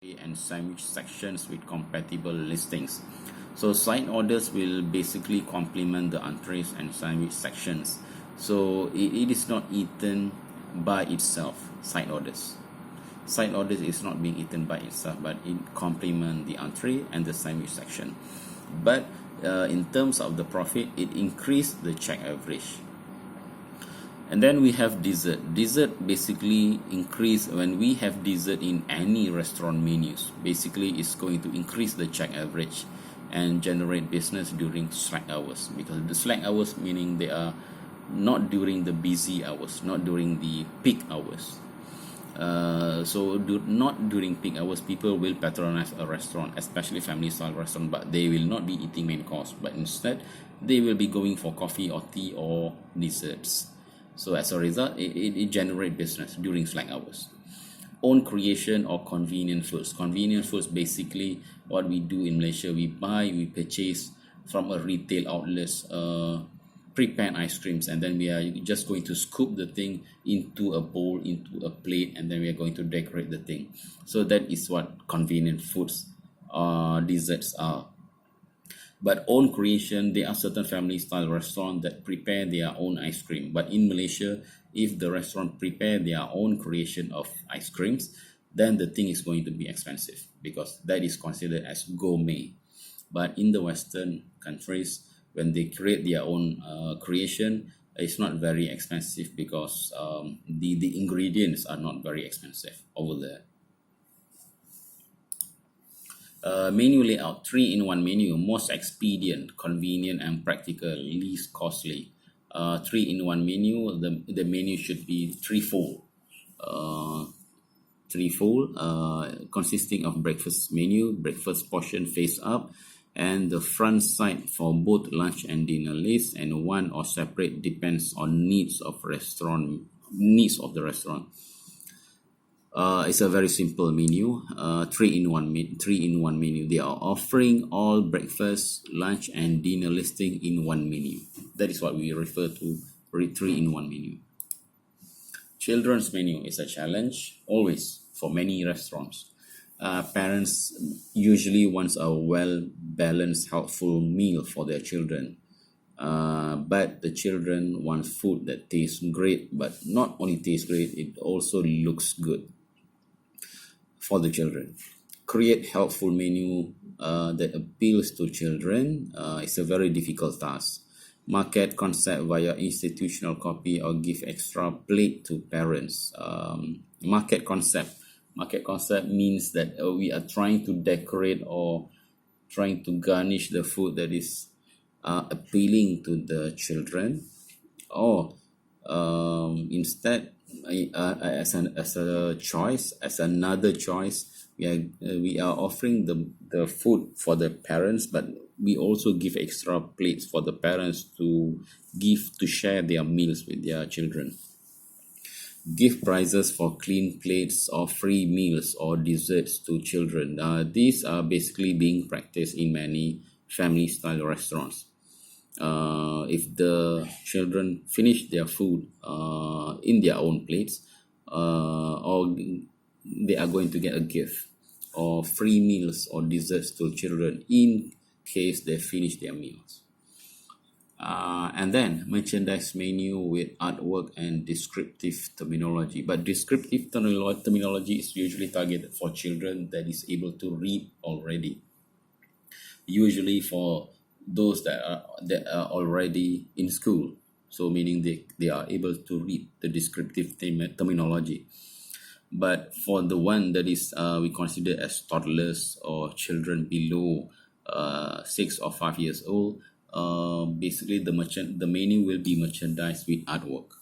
and sandwich sections with compatible listings. So side orders will basically complement the entrees and sandwich sections. So it is not eaten by itself. Side orders is not being eaten by itself, but it complement the entree and the sandwich section. But in terms of the profit, it increased the check average. And then we have dessert. Dessert basically increase when we have dessert in any restaurant menus. Basically, it's going to increase the check average and generate business during slack hours, because the slack hours meaning they are not during the busy hours, not during the peak hours. Not during peak hours, people will patronize a restaurant, especially family style restaurant, but they will not be eating main course, but instead they will be going for coffee or tea or desserts. So as a result, it generates business during slack hours. Own creation or convenient foods. Convenient foods basically what we do in Malaysia. We purchase from a retail outlets prepared ice creams, and then we are just going to scoop the thing into a bowl, into a plate, and then we are going to decorate the thing. So that is what convenient foods desserts are. But own creation, there are certain family style restaurants that prepare their own ice cream. But in Malaysia, if the restaurant prepare their own creation of ice creams, then the thing is going to be expensive, because that is considered as gourmet. But in the Western countries, when they create their own creation, it's not very expensive, because the ingredients are not very expensive over there. Menu layout: 3-in-1 menu, most expedient, convenient and practical, least costly. 3-in-1 menu, the menu should be threefold, consisting of breakfast menu, breakfast portion face up, and the front side for both lunch and dinner list, and one or separate depends on needs of the restaurant. It's a very simple menu. 3-in-1 menu. They are offering all breakfast, lunch, and dinner listing in one menu. That is what we refer to 3-in-1 menu. Children's menu is a challenge always for many restaurants. Parents usually want a well-balanced, helpful meal for their children. But the children want food that tastes great, but not only tastes great, it also looks good for the children. Create helpful menu that appeals to children. It's a very difficult task. Market concept via institutional copy or give extra plate to parents. Market concept means that we are trying to decorate or trying to garnish the food that is appealing to the children, or instead as another choice, we are offering the food for the parents, but we also give extra plates for the parents to share their meals with their children. Give prizes for clean plates or free meals or desserts to children. These are basically being practiced in many family style restaurants. If the children finish their food in their own plates, or they are going to get a gift or free meals or desserts to children in case they finish their meals. And then merchandise menu with artwork and descriptive terminology. But descriptive terminology is usually targeted for children that is able to read already. Usually for those that are already in school, so meaning they are able to read the descriptive terminology. But for the one that is we consider as toddlers or children below 6 or 5 years old, basically the menu will be merchandised with artwork.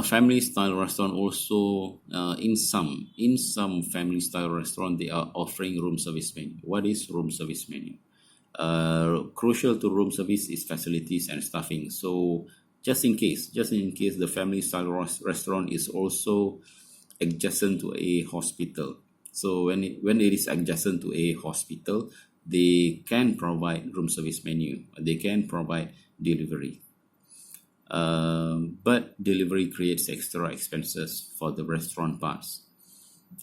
Family style restaurant also, in some family style restaurant, they are offering room service menu. What is room service menu? Crucial to room service is facilities and staffing. So just in case the family style restaurant is also adjacent to a hospital, so when it is adjacent to a hospital, they can provide room service menu. They can provide delivery. But delivery creates extra expenses for the restaurant parts.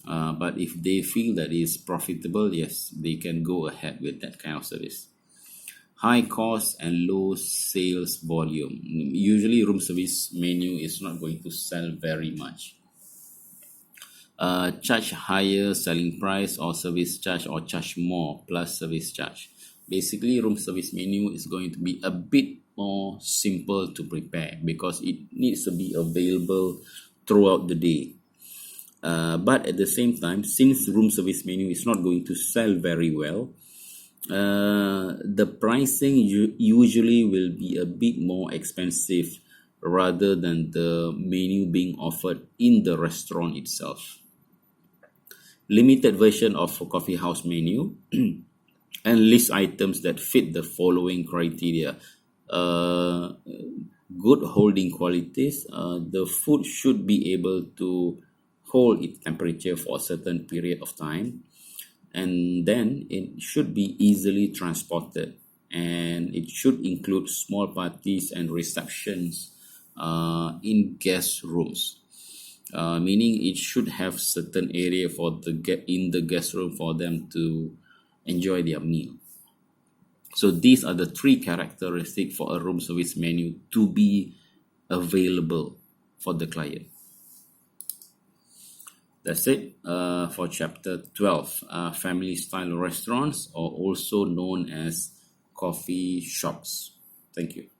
But if they feel that it's profitable, yes, they can go ahead with that kind of service. High cost and low sales volume. Usually, room service menu is not going to sell very much. Charge higher selling price or service charge, or charge more plus service charge. Basically, room service menu is going to be a bit more simple to prepare because it needs to be available throughout the day. But at the same time, since room service menu is not going to sell very well, the pricing usually will be a bit more expensive rather than the menu being offered in the restaurant itself. Limited version of a coffee house menu and list items that fit the following criteria. Good holding qualities. The food should be able to hold its temperature for a certain period of time, and then it should be easily transported, and it should include small parties and receptions in guest rooms. Meaning it should have certain area for in the guest room for them to enjoy their meal. So these are the three characteristics for a room service menu to be available for the client. That's it for chapter 12. Family style restaurants, or also known as coffee shops. Thank you.